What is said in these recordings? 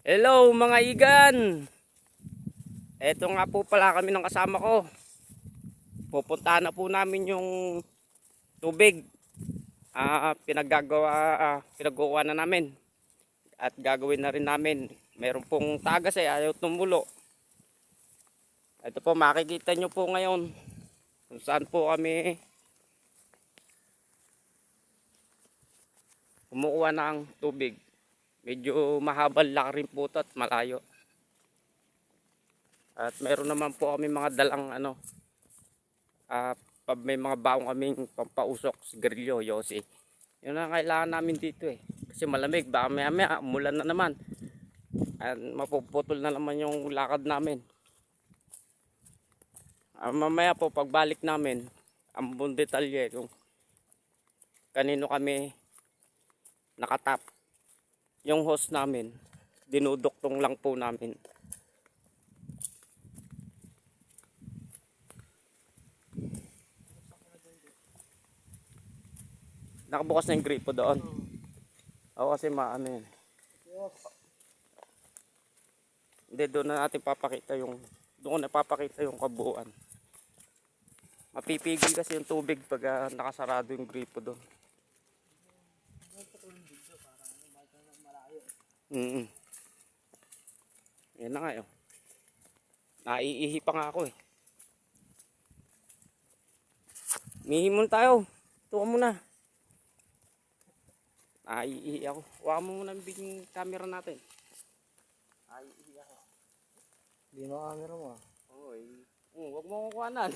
Hello mga igan. Eto nga po pala kami ng kasama ko. Pupuntahan na po namin yung tubig. Pinagkukuha na namin. At gagawin na rin namin. Meron pong tagas ayaw tumulo. Ito po makikita nyo po ngayon kung saan po kami kumukuha ng tubig. Medyo mahabal lang rin po ito at malayo. At meron naman po kami mga dalang pag may mga baong kaming pampausok, sigarilyo, yosi. Yun ang kailangan namin dito eh. Kasi malamig, baka maya umulan na naman. At mapuputol na naman yung lakad namin. Mamaya po pagbalik namin, ang buong detalye kung kanino kami nakatap. Yung host namin, dinuduktong lang po namin. Nakabukas na yung gripo doon. Oo, kasi maano yun. Hindi, doon na natin papakita yung, doon ko napapakita yung kabuuan. Mapipigil kasi yung tubig pag nakasarado yung gripo doon. Yan na nga yun. Naiihi pa nga ako eh. Mihimon tayo. Tuwa mo na. Naiihi ako. Huwag mo muna yung camera natin. Naiihi ako. Hindi mo camera mo ah. Oo eh. Huwag mo kukuhanan.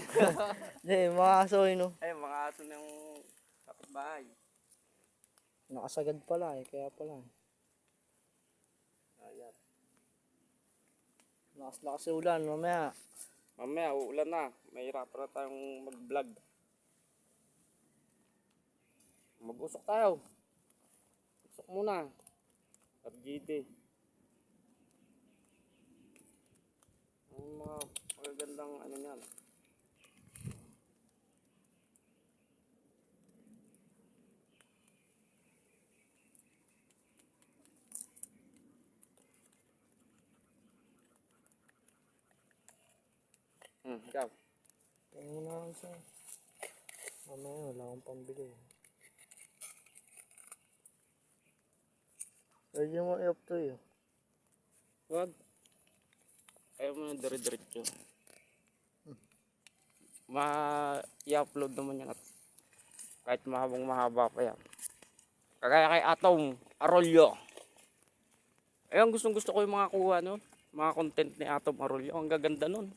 Hindi, mga aso eh no. Ay, mga aso ng kapitbahay. Nakasagad pala eh, kaya pala. Ayan. Lakas-lakas yung ulan, mamaya. Mamaya, uulan na. Mahirapan na tayong mag-vlog. Mag-usok tayo. Usok muna. FGD. Ang mga magagandang ano yan. Ikaw. Kaya mo na lang siya. Mamaya, wala akong pambili. Pwede mo i-off to yun. Wag. Ayaw mo na dire-diretso. I-upload naman yan at kahit mahaba pa yan. Kagaya kay Atom Arroyo. Ayun, gusto ko yung mga kuha no? Mga content ni Atom Arroyo. Ang gaganda nun.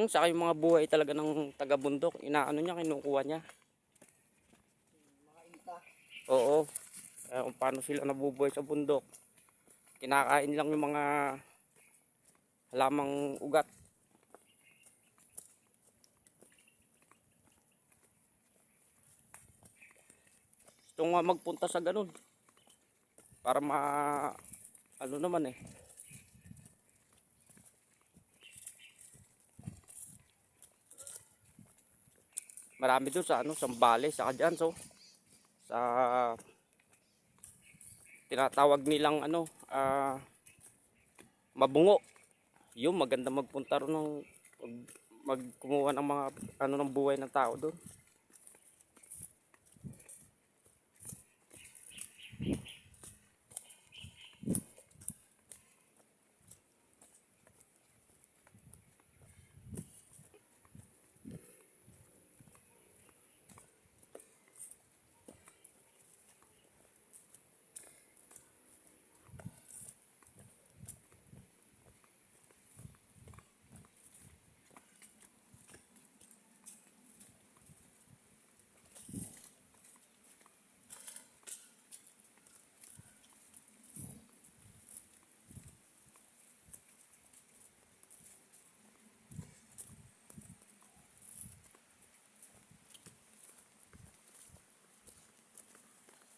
Saka yung mga buhay talaga ng taga-bundok. Inaano niya, kinukuha niya. Mga ita. Oo. Kung paano sila nabubuhay sa bundok. Kinakain lang yung mga halamang ugat. Gusto nga magpunta sa ganun. Para ano naman eh. Marami doon sa Sambales, sa Kadyanso. Sa tinatawag nilang Mabungo. Yung maganda magpunta ron ng magkumuha ng mga ng buhay ng tao doon.